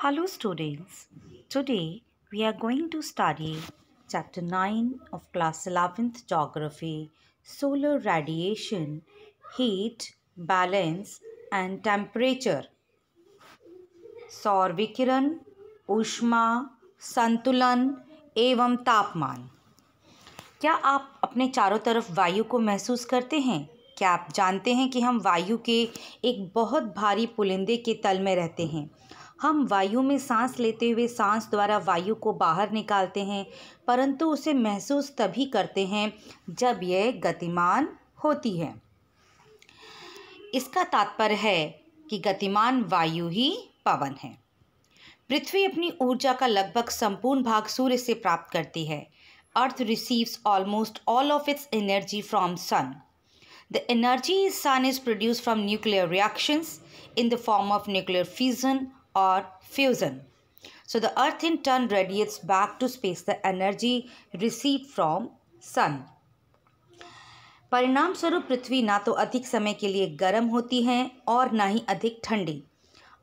Hello students, today we are going to study chapter 9 of class 11th geography, solar radiation, heat, balance and temperature. सौर विकिरण, ऊष्मा, संतुलन एवं तापमान। क्या आप अपने चारों तरफ वायु को महसूस करते हैं? क्या आप जानते हैं कि हम वायु के एक बहुत भारी पुलिंदे के तल में रहते हैं? हम वायु में सांस लेते हुए सांस द्वारा वायु को बाहर निकालते हैं, परंतु उसे महसूस तभी करते हैं जब यह गतिमान होती है। इसका तात्पर्य है कि गतिमान वायु ही पवन है। पृथ्वी अपनी ऊर्जा का लगभग संपूर्ण भाग सूर्य से प्राप्त करती है। Earth receives almost all of its energy from sun. The energy sun is produced from nuclear reactions in the form of nuclear fission or fusion. So the earth in turn radiates back to space the energy received from sun. परिणाम स्वरूप पृथ्वी ना तो अधिक समय के लिए गर्म होती है और ना ही अधिक ठंडी।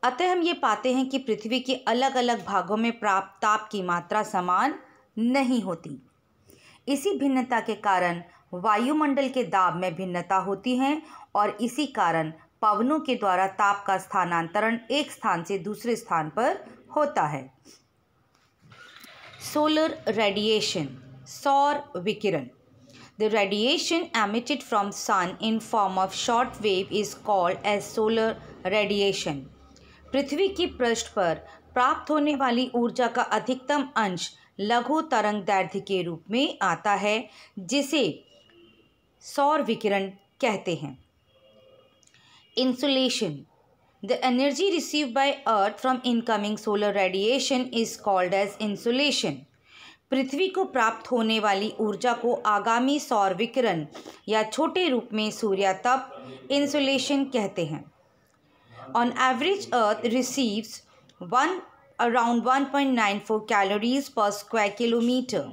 अतः हम ये पाते हैं कि पृथ्वी के अलग अलग भागों में प्राप्त ताप की मात्रा समान नहीं होती। इसी भिन्नता के कारण वायुमंडल के दाब में भिन्नता होती है और इसी कारण पवनों के द्वारा ताप का स्थानांतरण एक स्थान से दूसरे स्थान पर होता है। सोलर रेडिएशन, सौर विकिरण। The radiation emitted from sun in form of short wave is called as solar radiation. पृथ्वी की पृष्ठ पर प्राप्त होने वाली ऊर्जा का अधिकतम अंश लघु तरंग दैर्ध्य के रूप में आता है, जिसे सौर विकिरण कहते हैं। Insolation. The energy received by Earth from incoming solar radiation is called as insolation. पृथ्वी को प्राप्त होने वाली ऊर्जा को आगामी सौर विकिरण या छोटे रूप में सूर्यातप इंसुलेशन कहते हैं। On average, Earth receives around 1.94 calories per square kilometer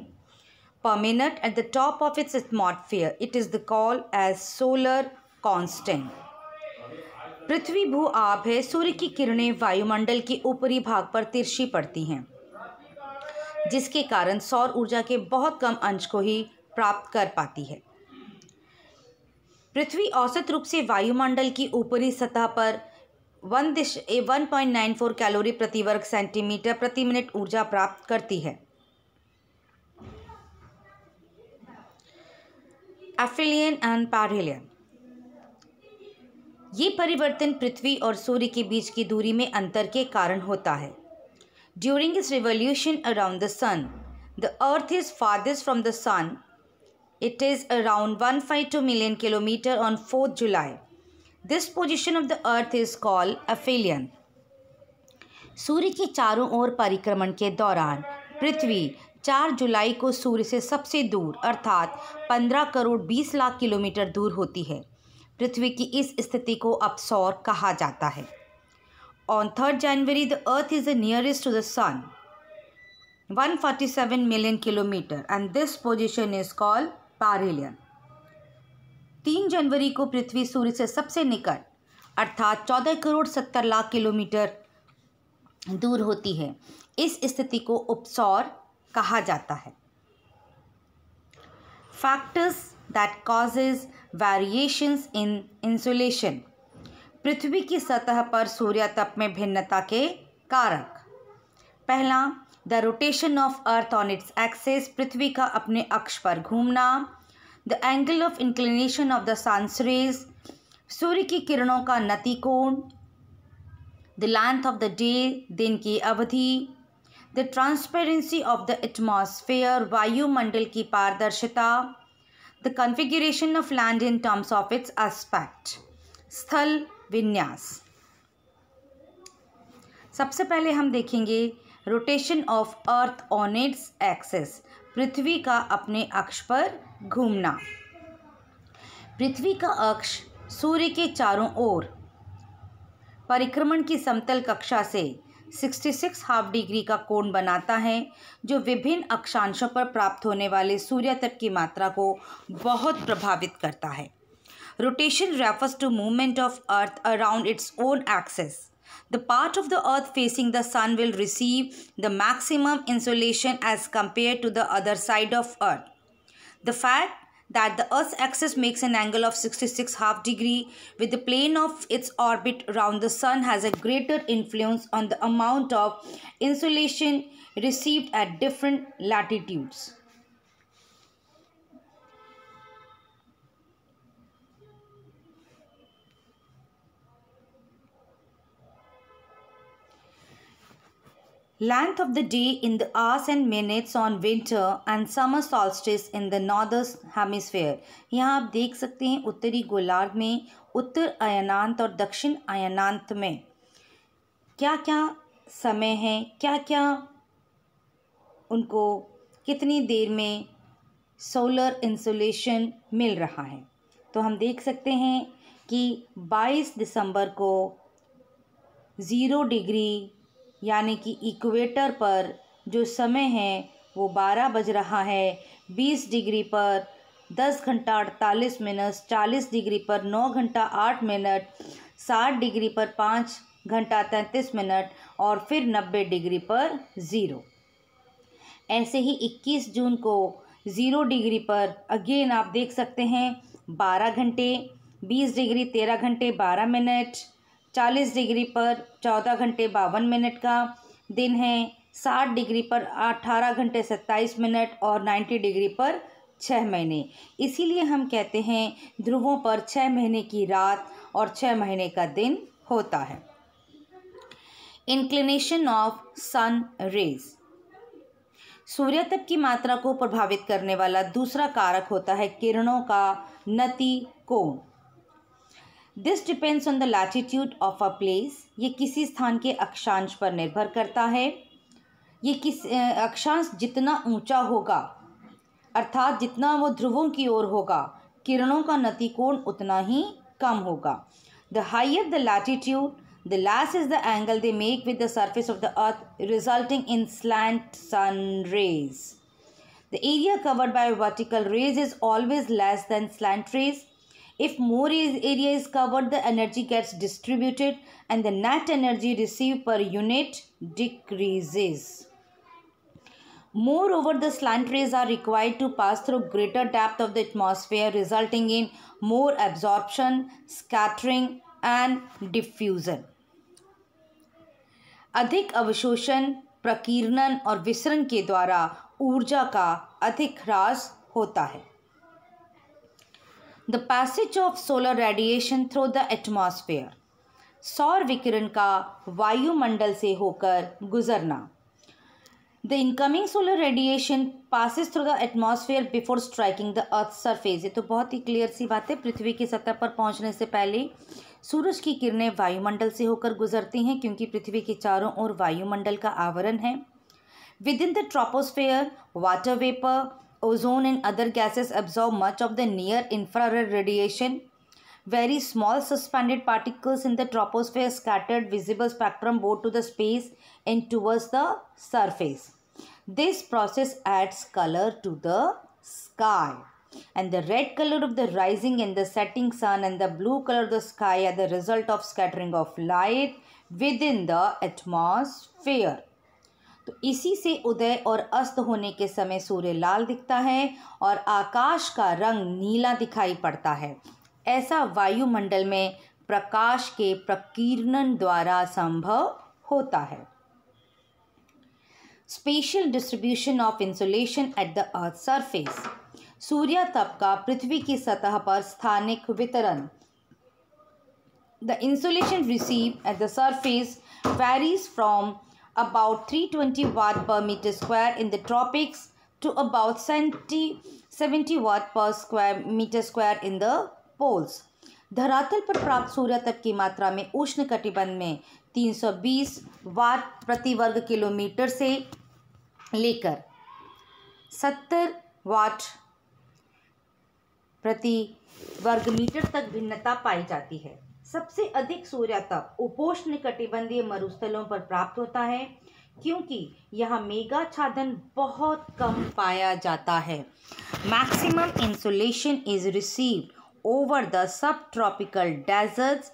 per minute at the top of its atmosphere. It is called as solar constant. पृथ्वी भू आप है। सूर्य की किरणें वायुमंडल के ऊपरी भाग पर तिरछी पड़ती हैं, जिसके कारण सौर ऊर्जा के बहुत कम अंश को ही प्राप्त कर पाती है। पृथ्वी औसत रूप से वायुमंडल की ऊपरी सतह पर 1.94 कैलोरी प्रति वर्ग सेंटीमीटर प्रति मिनट ऊर्जा प्राप्त करती है। Aphelion and perihelion. ये परिवर्तन पृथ्वी और सूर्य के बीच की दूरी में अंतर के कारण होता है। During its revolution around the sun, the Earth is farthest from the sun. It is around 152 million kilometers on 4th July. This position of the Earth is called aphelion. सूर्य के चारों ओर परिक्रमण के दौरान पृथ्वी 4 जुलाई को सूर्य से सबसे दूर अर्थात 15 करोड़ 20 लाख किलोमीटर दूर होती है। पृथ्वी की इस स्थिति को अपसौर कहा जाता है। On 3rd January, the Earth is the nearest to the Sun, 147 million kilometer, and this position is called perihelion. 3 जनवरी को पृथ्वी सूर्य से सबसे निकट अर्थात 14 करोड़ 70 लाख किलोमीटर दूर होती है। इस स्थिति को उपसौर कहा जाता है। Factors that causes variations in insolation. पृथ्वी की सतह पर सूर्यातप में भिन्नता के कारक। पहला, the rotation of earth on its axis, पृथ्वी का अपने अक्ष पर घूमना। The angle of inclination of the sun's rays, सूर्य की किरणों का नतिकोण। The length of the day, दिन की अवधि। The transparency of the atmosphere, वायुमंडल की पारदर्शिता। The configuration of land in terms of its aspect, स्थल विन्यास। सबसे पहले हम देखेंगे rotation of earth on its axis, पृथ्वी का अपने अक्ष पर घूमना। पृथ्वी का अक्ष सूर्य के चारों ओर परिक्रमण की समतल कक्षा से 66 हाफ डिग्री का कोण बनाता है, जो विभिन्न अक्षांशों पर प्राप्त होने वाले सूर्यातप की मात्रा को बहुत प्रभावित करता है। Rotation refers to movement of Earth around its own axis. The part of the earth facing the sun will receive the maximum insolation as compared to the other side of earth. The fact that the earth's axis makes an angle of 66.5 degree with the plane of its orbit around the sun has a greater influence on the amount of insolation received at different latitudes. Length of the day in the hours and minutes on winter and summer solstice in the northern hemisphere. यहाँ आप देख सकते हैं उत्तरी गोलार्ध में, उत्तर अयनांत और दक्षिण अयनांत में क्या क्या समय है, क्या क्या उनको कितनी देर में सोलर इंसोलेशन मिल रहा है। तो हम देख सकते हैं कि 22 दिसंबर को 0 डिग्री यानी कि इक्वेटर पर जो समय है वो 12 बज रहा है, 20 डिग्री पर 10 घंटा 48 मिनट, 40 डिग्री पर 9 घंटा 8 मिनट, 60 डिग्री पर 5 घंटा 33 मिनट और फिर 90 डिग्री पर 0। ऐसे ही 21 जून को 0 डिग्री पर अगेन आप देख सकते हैं 12 घंटे, 20 डिग्री 13 घंटे 12 मिनट, 40 डिग्री पर 14 घंटे 52 मिनट का दिन है, 60 डिग्री पर 18 घंटे 27 मिनट और 90 डिग्री पर 6 महीने। इसीलिए हम कहते हैं ध्रुवों पर 6 महीने की रात और 6 महीने का दिन होता है। Inclination of sun rays. सूर्यतप की मात्रा को प्रभावित करने वाला दूसरा कारक होता है किरणों का नति कोण। This depends on the latitude of a place. ये किसी स्थान के अक्षांश पर निर्भर करता है। ये किस अक्षांश जितना ऊंचा होगा अर्थात जितना वो ध्रुवों की ओर होगा, किरणों का नतिकोण उतना ही कम होगा। The higher the latitude, the less is the angle they make with the surface of the earth, resulting in slant sun rays. The area covered by vertical rays is always less than slant rays. If more area is covered, the energy gets distributed and the net energy received per unit decreases. Moreover, the slant rays are required to pass through greater depth of the atmosphere, resulting in more absorption, scattering and diffusion. अधिक अवशोषण, प्रकीर्णन और विसरण के द्वारा ऊर्जा का अधिक ह्रास होता है। The passage of solar radiation through the atmosphere. सौर विकिरण का वायुमंडल से होकर गुजरना। The incoming solar radiation passes through the atmosphere before striking the earth surface. ये तो बहुत ही क्लियर सी बात है। पृथ्वी की सतह पर पहुंचने से पहले सूरज की किरणें वायुमंडल से होकर गुजरती हैं क्योंकि पृथ्वी के चारों ओर वायुमंडल का आवरण है। With in the troposphere, water vapour, ozone and other gases absorb much of the near infrared radiation. Very small suspended particles in the troposphere scattered visible spectrum both to the space and towards the surface. This process adds color to the sky. And the red color of the rising and the setting sun and the blue color of the sky are the result of scattering of light within the atmosphere. तो इसी से उदय और अस्त होने के समय सूर्य लाल दिखता है और आकाश का रंग नीला दिखाई पड़ता है। ऐसा वायुमंडल में प्रकाश के प्रकीर्णन द्वारा संभव होता है। Spatial distribution of insolation at the earth surface. सूर्यतप का पृथ्वी की सतह पर स्थानिक वितरण। The insolation received at the surface varies from about 320 watt per meter square in the tropics to about 70 watt per meter square in the poles. धरातल पर प्राप्त सूर्यतप की मात्रा में उष्ण कटिबंध में 320 वाट प्रति वर्ग किलोमीटर से लेकर 70 वाट प्रति वर्ग मीटर तक भिन्नता पाई जाती है। सबसे अधिक सूर्यतप उपोष्ण कटिबंधीय मरुस्थलों पर प्राप्त होता है क्योंकि यहाँ मेघाच्छादन बहुत कम पाया जाता है। Maximum insolation is received over the subtropical deserts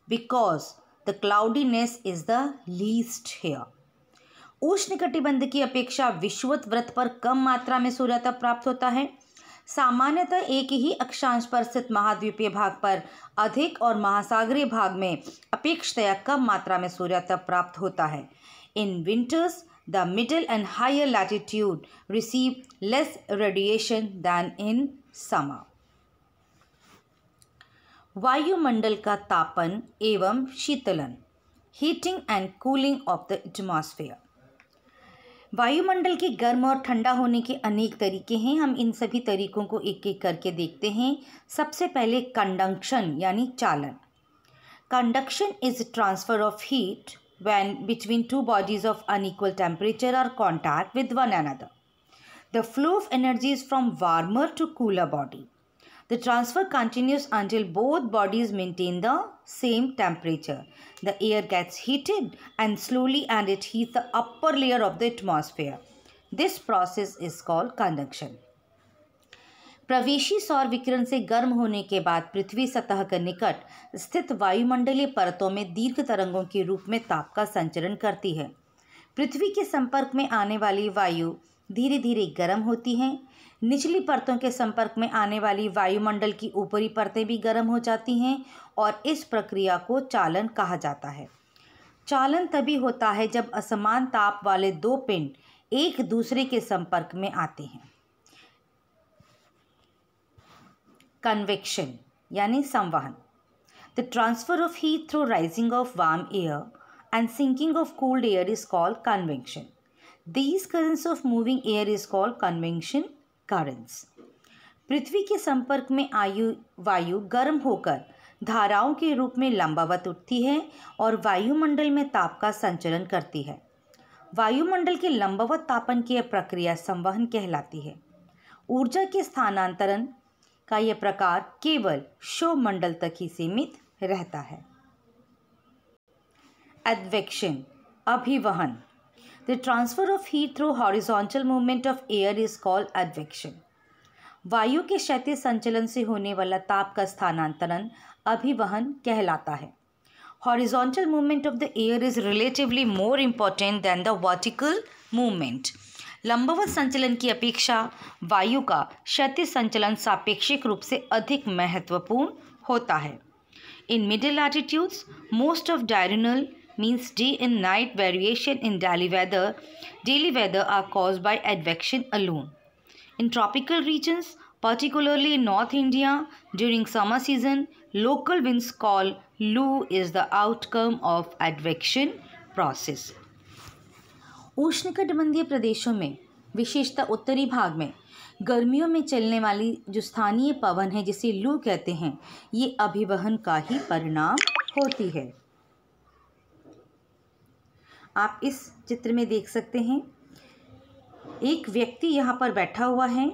because the cloudiness is the least here. उष्णकटिबंध की अपेक्षा विषुवत वृत्त पर कम मात्रा में सूर्यातप प्राप्त होता है। सामान्यतः एक ही अक्षांश पर स्थित महाद्वीपीय भाग पर अधिक और महासागरीय भाग में अपेक्षाया कम मात्रा में सूर्यातप प्राप्त होता है। In winters the middle and higher latitude receive less radiation than in summer. वायुमंडल का तापन एवं शीतलन, heating and cooling of the atmosphere. वायुमंडल के गर्म और ठंडा होने के अनेक तरीके हैं। हम इन सभी तरीकों को एक एक करके देखते हैं। सबसे पहले कंडक्शन यानी चालन। Conduction is transfer of heat when between two bodies of unequal temperature are contact with one another. The flow of energy is from warmer to cooler body. The transfer continues until both bodies maintain the same temperature. The air gets heated and slowly and it heats the upper layer of the atmosphere. This process is called conduction. प्रवेशी सौर विकिरण से गर्म होने के बाद पृथ्वी सतह के निकट स्थित वायुमंडलीय परतों में दीर्घ तरंगों के रूप में ताप का संचरण करती है। पृथ्वी के संपर्क में आने वाली वायु धीरे धीरे गर्म होती हैं। निचली परतों के संपर्क में आने वाली वायुमंडल की ऊपरी परतें भी गर्म हो जाती हैं और इस प्रक्रिया को चालन कहा जाता है। चालन तभी होता है जब असमान ताप वाले दो पिंड एक दूसरे के संपर्क में आते हैं। कन्वेक्शन यानी संवहन। The transfer of heat through rising of warm air and sinking of cold air is called convection. These currents of moving air is called convection currents. पृथ्वी के संपर्क में वायु गर्म होकर धाराओं के रूप में लंबवत उठती है और वायुमंडल में ताप का संचरण करती है। वायुमंडल के लंबवत तापन की यह प्रक्रिया संवहन कहलाती है। ऊर्जा के स्थानांतरण का यह प्रकार केवल क्षोभमंडल तक ही सीमित रहता है। Advection अभिवहन। The transfer of heat through horizontal movement of air is called advection. वायु के क्षैतिज संचलन से होने वाला ताप का स्थानांतरण अभिवहन कहलाता है। Horizontal movement of the air is relatively more important than the vertical movement. लंबवत संचलन की अपेक्षा वायु का क्षैतिज संचलन सापेक्षिक रूप से अधिक महत्वपूर्ण होता है। In middle latitudes, most of diurnal means day and night variation in daily weather are caused by advection alone. In tropical regions, particularly in North India, during summer season, local winds called Lu is the outcome of advection process. उष्णकटिबंधीय प्रदेशों में विशेषतः उत्तरी भाग में गर्मियों में चलने वाली जो स्थानीय पवन है जिसे लू कहते हैं, ये अभिवहन का ही परिणाम होती है। आप इस चित्र में देख सकते हैं एक व्यक्ति यहाँ पर बैठा हुआ है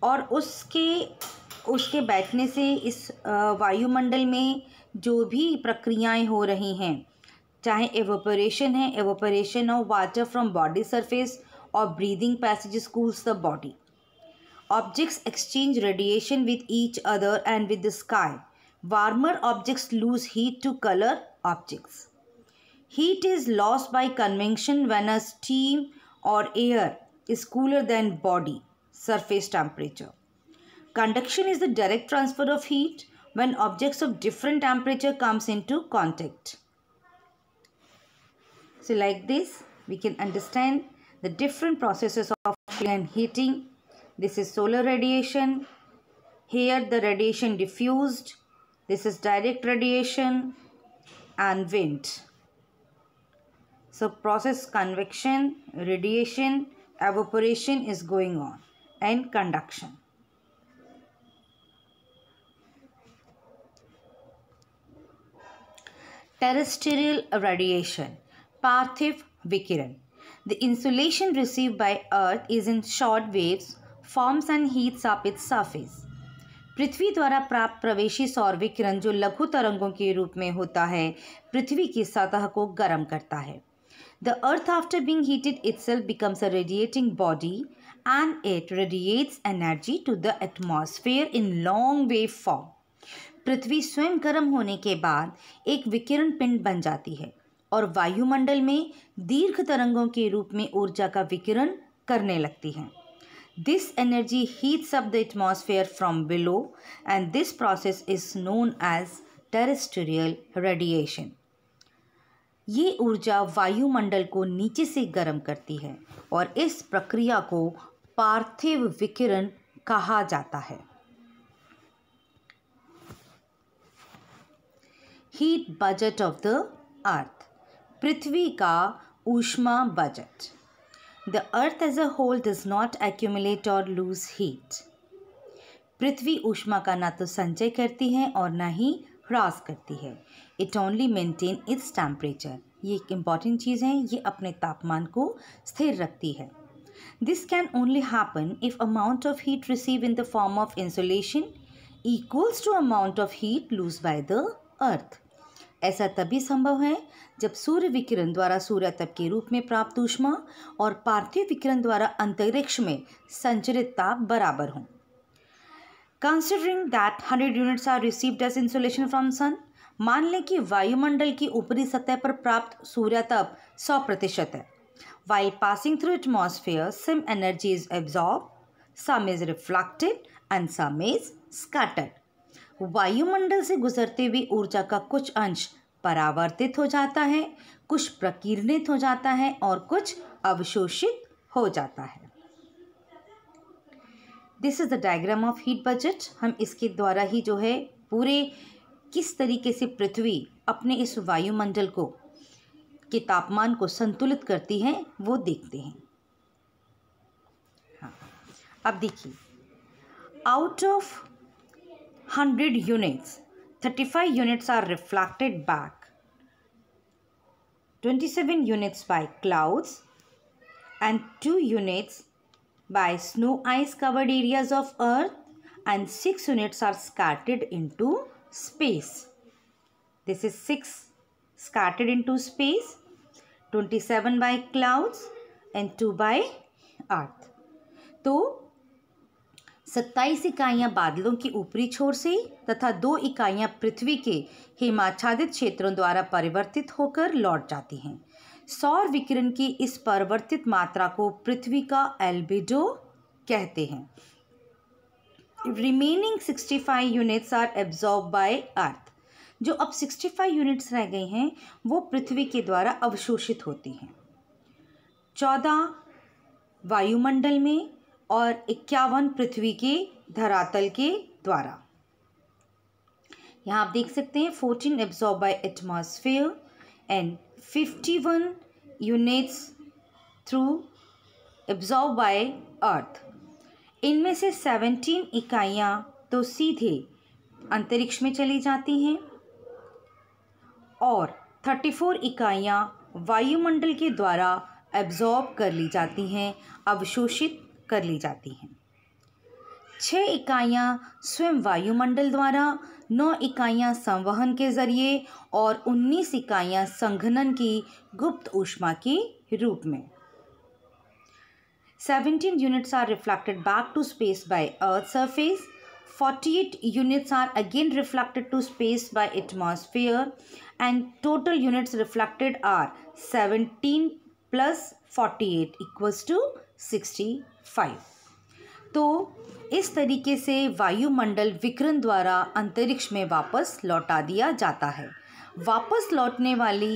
और उसके बैठने से इस वायुमंडल में जो भी प्रक्रियाएं हो रही हैं, चाहे एवोपरेशन है, evaporation of water from body surface और breathing passages cools the body. Objects exchange radiation with each other and with the sky. Warmer objects lose heat to cooler objects. Heat is lost by convection when a steam or air is cooler than body surface temperature. Conduction is the direct transfer of heat when objects of different temperature comes into contact. So like this, we can understand the different processes of cooling and heating. This is solar radiation. Here the radiation diffused. This is direct radiation and wind. So process convection, radiation, evaporation is going on and conduction. Terrestrial radiation, Parthiv Vikiran. The insolation received by Earth is in short waves, forms and heats up its surface. पृथ्वी द्वारा प्राप्त प्रवेशी सौर विकिरण जो लघु तरंगों के रूप में होता है, पृथ्वी की सतह को गर्म करता है. The earth after being heated itself becomes a radiating body and it radiates energy to the atmosphere in long wave form. पृथ्वी स्वयं गर्म होने के बाद एक विकिरण पिंड बन जाती है और वायुमंडल में दीर्घ तरंगों के रूप में ऊर्जा का विकिरण करने लगती है। This energy heats up the atmosphere from below and this process is known as terrestrial radiation. ये ऊर्जा वायुमंडल को नीचे से गर्म करती है और इस प्रक्रिया को पार्थिव विकिरण कहा जाता है। Heat budget of the earth, पृथ्वी का ऊष्मा budget. The earth as a whole does not accumulate or lose heat. पृथ्वी ऊष्मा का ना तो संचय करती है और ना ही ह्रास करती है। It only maintain its temperature. ये एक इम्पॉर्टेंट चीज़ है, ये अपने तापमान को स्थिर रखती है। This can only happen if amount of heat received in the form of insolation equals to amount of heat lost by the earth. ऐसा तभी संभव है जब सूर्य विकिरण द्वारा सूर्यताप के रूप में प्राप्त ऊष्मा और पार्थिव विकिरण द्वारा अंतरिक्ष में संचरित ताप बराबर हों। Considering that 100 units are received as insolation from sun, मान लें कि वायुमंडल की ऊपरी सतह पर प्राप्त सूर्यताप 100% है। While passing through atmosphere, some energy is absorbed, some is reflected and some is scattered. वायुमंडल से गुजरते हुए ऊर्जा का कुछ अंश परावर्तित हो जाता है, कुछ प्रकीर्णित हो जाता है और कुछ अवशोषित हो जाता है। This is the diagram of heat budget. हम इसके द्वारा ही जो है पूरे किस तरीके से पृथ्वी अपने इस वायुमंडल को के तापमान को संतुलित करती है वो देखते हैं। हाँ, अब देखिए, out of 100 units, 35 units are reflected back, 27 units by clouds and 2 units by snow ice covered areas of earth and 6 units are scattered into space. This is 6 scattered into space, 27 by clouds and 2 by earth. तो 27 इकाइयाँ बादलों की ऊपरी छोर से तथा 2 इकाइयाँ पृथ्वी के हिमाच्छादित क्षेत्रों द्वारा परिवर्तित होकर लौट जाती हैं। सौर विकिरण की इस परिवर्तित मात्रा को पृथ्वी का एल्बिडो कहते हैं। Remaining 65 units are absorb by earth. जो अब 65 यूनिट्स रह गई हैं वो पृथ्वी के द्वारा अवशोषित होती हैं। 14 वायुमंडल में और 51 पृथ्वी के धरातल के द्वारा। यहाँ आप देख सकते हैं 14 absorb by atmosphere and 51 units through absorb by earth. इनमें से 17 इकाइयाँ तो सीधे अंतरिक्ष में चली जाती हैं और 34 इकाइयाँ वायुमंडल के द्वारा एब्जॉर्ब कर ली जाती हैं, अवशोषित कर ली जाती हैं। 6 इकाइयाँ स्वयं वायुमंडल द्वारा, 9 इकाइयाँ संवहन के जरिए और 19 इकाइयाँ संघनन की गुप्त ऊष्मा के रूप में। 17 units are reflected back to space by Earth's surface. 48 units are again reflected to space by atmosphere and total units reflected are 17 plus 48 equals to 65. तो इस तरीके से वायुमंडल विकिरण द्वारा अंतरिक्ष में वापस लौटा दिया जाता है। वापस लौटने वाली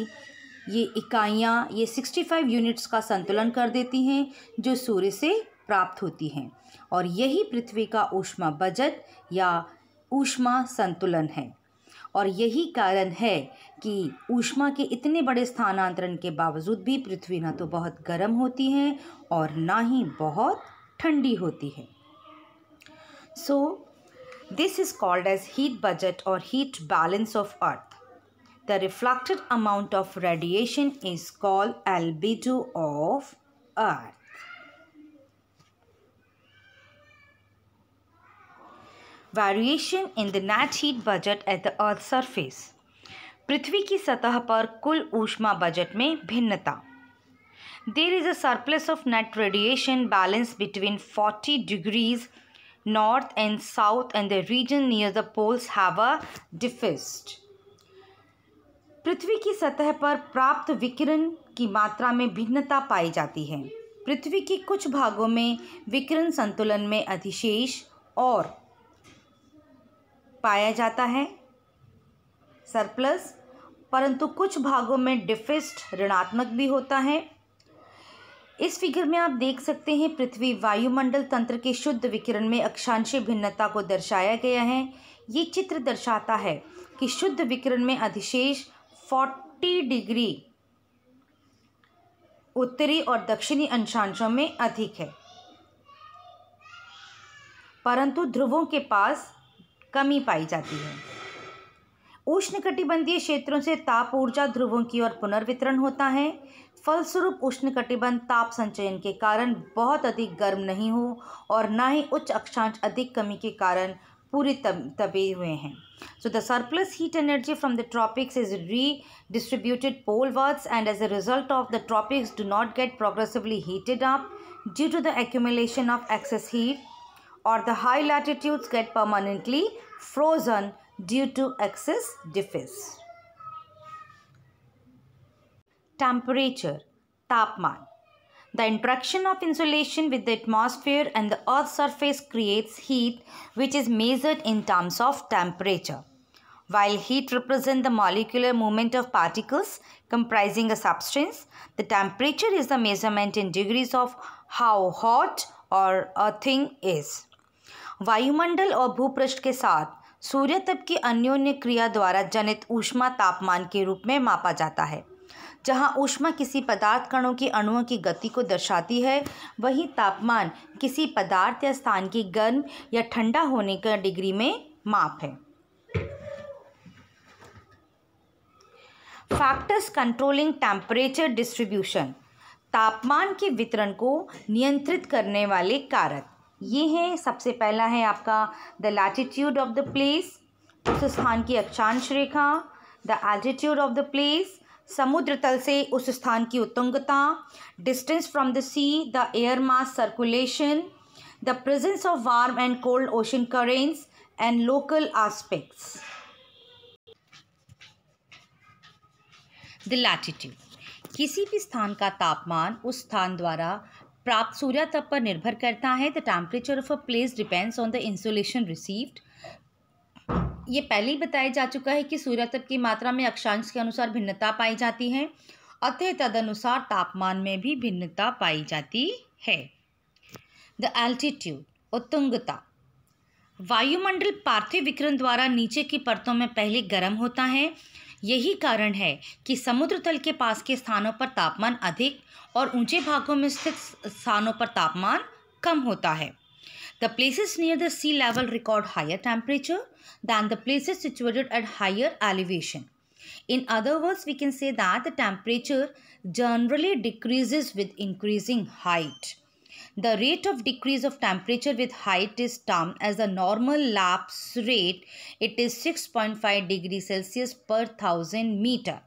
ये इकाइयाँ ये 65 यूनिट्स का संतुलन कर देती हैं जो सूर्य से प्राप्त होती हैं और यही पृथ्वी का ऊष्मा बजट या ऊष्मा संतुलन है। और यही कारण है कि ऊष्मा के इतने बड़े स्थानांतरण के बावजूद भी पृथ्वी ना तो बहुत गर्म होती है और ना ही बहुत ठंडी होती है। So this is called as heat budget और heat balance of earth. The reflected amount of radiation is called albedo of Earth. Variation in the net heat budget at the Earth's surface. पृथ्वी की सतह पर कुल ऊष्मा budget में भिन्नता। There is a surplus of net radiation balance between 40 degrees north and south, and the region near the poles have a deficit. पृथ्वी की सतह पर प्राप्त विकिरण की मात्रा में भिन्नता पाई जाती है। पृथ्वी के कुछ भागों में विकिरण संतुलन में अधिशेष और पाया जाता है, सरप्लस, परंतु कुछ भागों में डिफिसिट, ऋणात्मक भी होता है। इस फिगर में आप देख सकते हैं पृथ्वी वायुमंडल तंत्र के शुद्ध विकिरण में अक्षांशीय भिन्नता को दर्शाया गया है। ये चित्र दर्शाता है कि शुद्ध विकिरण में अधिशेष 40 डिग्री उत्तरी और दक्षिणी अक्षांशों में अधिक है, परंतु ध्रुवों के पास कमी पाई जाती है। उष्णकटिबंधीय क्षेत्रों से ताप ऊर्जा ध्रुवों की ओर पुनर्वितरण होता है। फलस्वरूप उष्णकटिबंध ताप संचयन के कारण बहुत अधिक गर्म नहीं हो और ना ही उच्च अक्षांश अधिक कमी के कारण पूरी दबे हुए हैं। So the surplus heat energy from the tropics is redistributed polewards, and as a result of the tropics do not get progressively heated up due to the accumulation of excess heat, or the high latitudes get permanently frozen due to excess deficit. Temperature, तापमान. The interaction of insolation with the atmosphere and the Earth's surface creates heat, which is measured in terms of temperature. While heat represents the molecular movement of particles comprising a substance, the temperature is the measurement in degrees of how hot or a thing is. वायुमंडल और भूपृष्ठ के साथ सूर्य तप की अन्योन्य क्रिया द्वारा जनित ऊष्मा तापमान के रूप में मापा जाता है। जहाँ ऊष्मा किसी पदार्थ कणों की अणुओं की गति को दर्शाती है, वहीं तापमान किसी पदार्थ या स्थान की गर्म या ठंडा होने का डिग्री में माप है। फैक्टर्स कंट्रोलिंग टेम्परेचर डिस्ट्रीब्यूशन, तापमान के वितरण को नियंत्रित करने वाले कारक ये हैं। सबसे पहला है आपका the latitude of the place, उस स्थान की अक्षांश रेखा, the altitude of the place, समुद्र तल से उस स्थान की उत्तुंगता, distance from the sea, the air mass circulation, the presence of warm and cold ocean currents and local aspects. The latitude, किसी भी स्थान का तापमान उस स्थान द्वारा प्राप्त सूर्यातप पर निर्भर करता है। The temperature of a place depends on the insolation received. ये पहले ही बताया जा चुका है कि सूर्यातप की मात्रा में अक्षांश के अनुसार भिन्नता पाई जाती है, अतः तदनुसार तापमान में भी भिन्नता पाई जाती है। द एल्टीट्यूड, उत्तुंगता, वायुमंडल पार्थिव विकिरण द्वारा नीचे की परतों में पहले गर्म होता है। यही कारण है कि समुद्र तल के पास के स्थानों पर तापमान अधिक और ऊंचे भागों में स्थित स्थानों पर तापमान कम होता है। The places near the sea level record higher temperature than the places situated at higher elevation. In other words, we can say that the temperature generally decreases with increasing height. The rate of decrease of temperature with height is termed as the normal lapse rate. It is 6.5 degree Celsius per 1000 meter.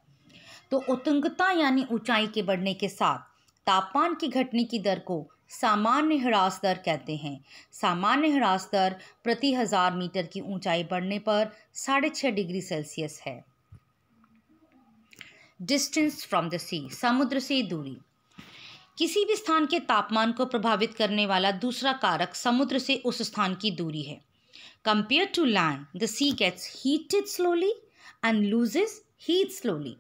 तो उत्तुंगता यानी ऊंचाई के बढ़ने के साथ तापमान की घटने की दर को सामान्य ह्रास दर कहते हैं। सामान्य ह्रास दर प्रति 1000 मीटर की ऊंचाई बढ़ने पर 6.5 डिग्री सेल्सियस है। डिस्टेंस फ्रॉम द सी, समुद्र से दूरी। किसी भी स्थान के तापमान को प्रभावित करने वाला दूसरा कारक समुद्र से उस स्थान की दूरी है। Compare to land, the sea gets heated slowly and loses heat slowly.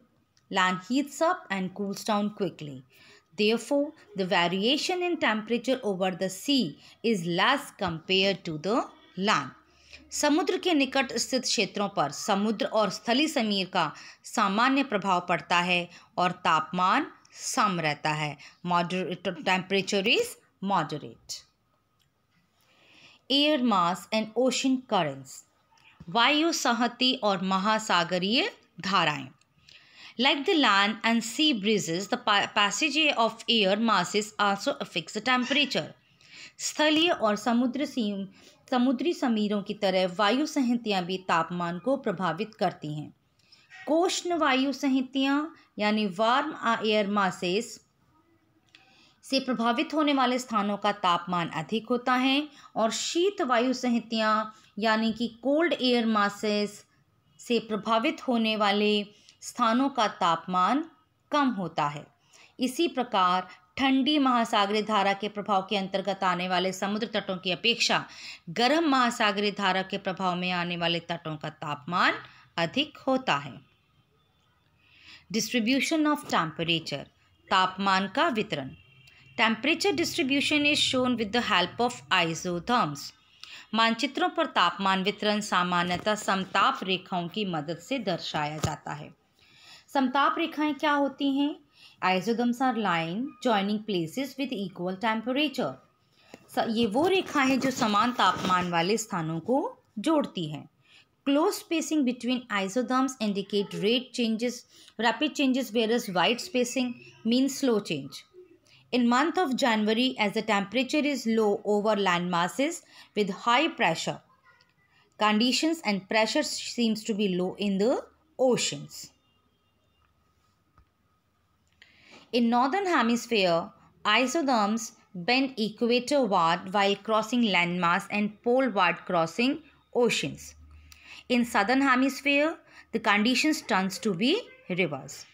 Land heats up and cools down quickly. Therefore, the variation in temperature over the sea is less compared to the land. समुद्र के निकट स्थित क्षेत्रों पर समुद्र और स्थलीय समीर का सामान्य प्रभाव पड़ता है और तापमान सम रहता है। Temperature is moderate. Air mass and ocean currents, वायु संहति और महासागरीय धाराएं। Like the land and sea breezes, the passage of air masses also affects the temperature. स्थलीय और समुद्री समीरों की तरह वायु संहतियाँ भी तापमान को प्रभावित करती हैं। कोष्ण वायु संहतियाँ यानी वार्म एयर मासेस से प्रभावित होने वाले स्थानों का तापमान अधिक होता है और शीत वायु संहिताएं यानी कि कोल्ड एयर मासेस से प्रभावित होने वाले स्थानों का तापमान कम होता है। इसी प्रकार ठंडी महासागरीय धारा के प्रभाव के अंतर्गत आने वाले समुद्र तटों की अपेक्षा गर्म महासागरीय धारा के प्रभाव में आने वाले तटों का तापमान अधिक होता है। डिस्ट्रीब्यूशन ऑफ टेम्परेचर, तापमान का वितरण। Temperature distribution is shown with the help of isotherms. मानचित्रों पर तापमान वितरण सामान्यतः समताप रेखाओं की मदद से दर्शाया जाता है। समताप रेखाएं क्या होती हैं? Isotherms are line joining places with equal temperature. ये वो रेखा है जो समान तापमान वाले स्थानों को जोड़ती हैं। Close spacing between isotherms indicate rapid changes, whereas wide spacing means slow change. In month of January, as the temperature is low over land masses with high pressure conditions and pressure seems to be low in the oceans. In northern hemisphere, isotherms bend equatorward while crossing landmass and poleward crossing oceans. In southern hemisphere, the conditions turns to be reverse.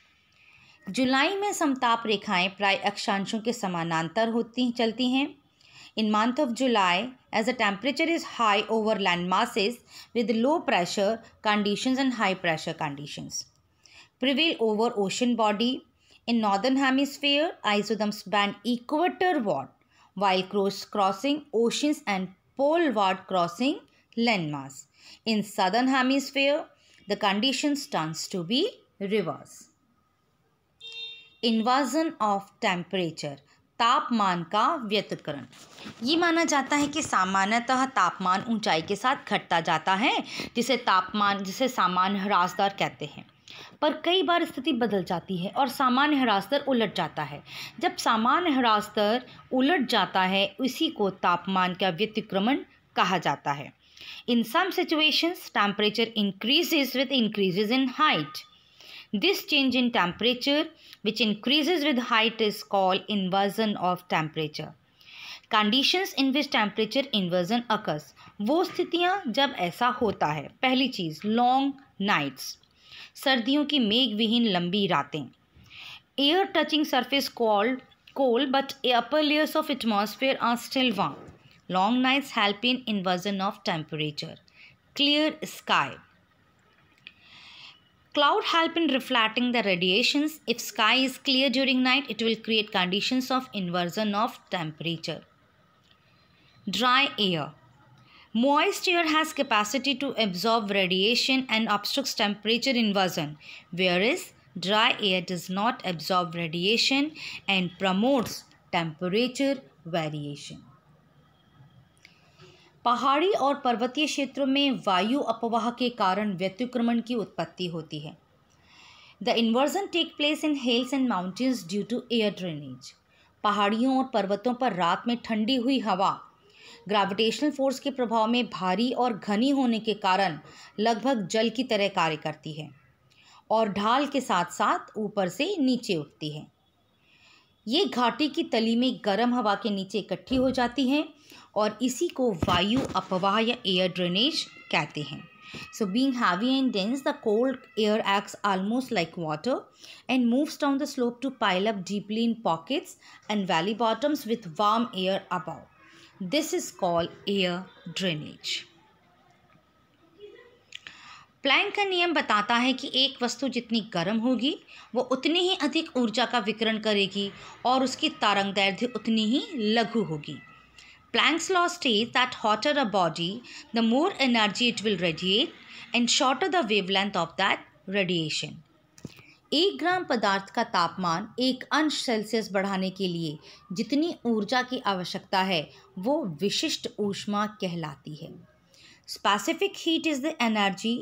जुलाई में समताप रेखाएं प्राय अक्षांशों के समानांतर चलती हैं. In month of July, as the temperature is high over land masses with low pressure conditions and high pressure conditions prevail over ocean body. In northern hemisphere, isotherms bend equatorward while crossing oceans and poleward crossing landmass. In southern hemisphere, the conditions turns to be reverse. Inversion of temperature, तापमान का व्यतिकरण। ये माना जाता है कि सामान्यतः तापमान ऊंचाई के साथ घटता जाता है, जिसे सामान्य ह्रास दर कहते हैं। पर कई बार स्थिति बदल जाती है और सामान्य ह्रास दर उलट जाता है। जब सामान्य ह्रास दर उलट जाता है, इसी को तापमान का व्यतिक्रमण कहा जाता है। In some situations, temperature increases with increases in height. This change in temperature, which increases with height, is called inversion of temperature. Conditions in which temperature inversion occurs. वो स्थितियाँ जब ऐसा होता है। पहली चीज़, long nights, सर्दियों की मेघ विहीन लंबी रातें। Air touching surface cold, but upper layers of atmosphere are still warm. Long nights help in inversion of temperature. Clear sky. Cloud help in reflecting the radiations. If sky is clear during night, it will create conditions of inversion of temperature. Dry air. Moist air has capacity to absorb radiation and obstructs temperature inversion, whereas dry air does not absorb radiation and promotes temperature variation. पहाड़ी और पर्वतीय क्षेत्रों में वायु अपवाह के कारण व्यतिक्रमण की उत्पत्ति होती है। The inversion take place in hills and mountains due to air drainage. पहाड़ियों और पर्वतों पर रात में ठंडी हुई हवा ग्रेविटेशनल फोर्स के प्रभाव में भारी और घनी होने के कारण लगभग जल की तरह कार्य करती है और ढाल के साथ साथ ऊपर से नीचे उठती है। ये घाटी की तली में गर्म हवा के नीचे इकट्ठी हो जाती हैं और इसी को वायु अपवाह या एयर ड्रेनेज कहते हैं। So being heavy and dense, the cold air acts almost like water and moves down the slope to pile up deeply in pockets and valley bottoms with warm air above. This is called air drainage. Planck का नियम बताता है कि एक वस्तु जितनी गर्म होगी वो उतनी ही अधिक ऊर्जा का विकिरण करेगी और उसकी तरंगदैर्घ्य उतनी ही लघु होगी। Planck's law states that hotter a body, the more energy it will radiate and shorter the wavelength of that radiation. 1 ग्राम पदार्थ का तापमान 1 अंश सेल्सियस बढ़ाने के लिए जितनी ऊर्जा की आवश्यकता है वो विशिष्ट ऊष्मा कहलाती है। Specific heat is the energy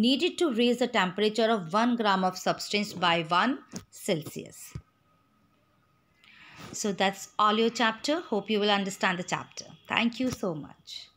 needed to raise the temperature of 1 gram of substance by 1 Celsius. So that's all your chapter. Hope you will understand the chapter. Thank you so much.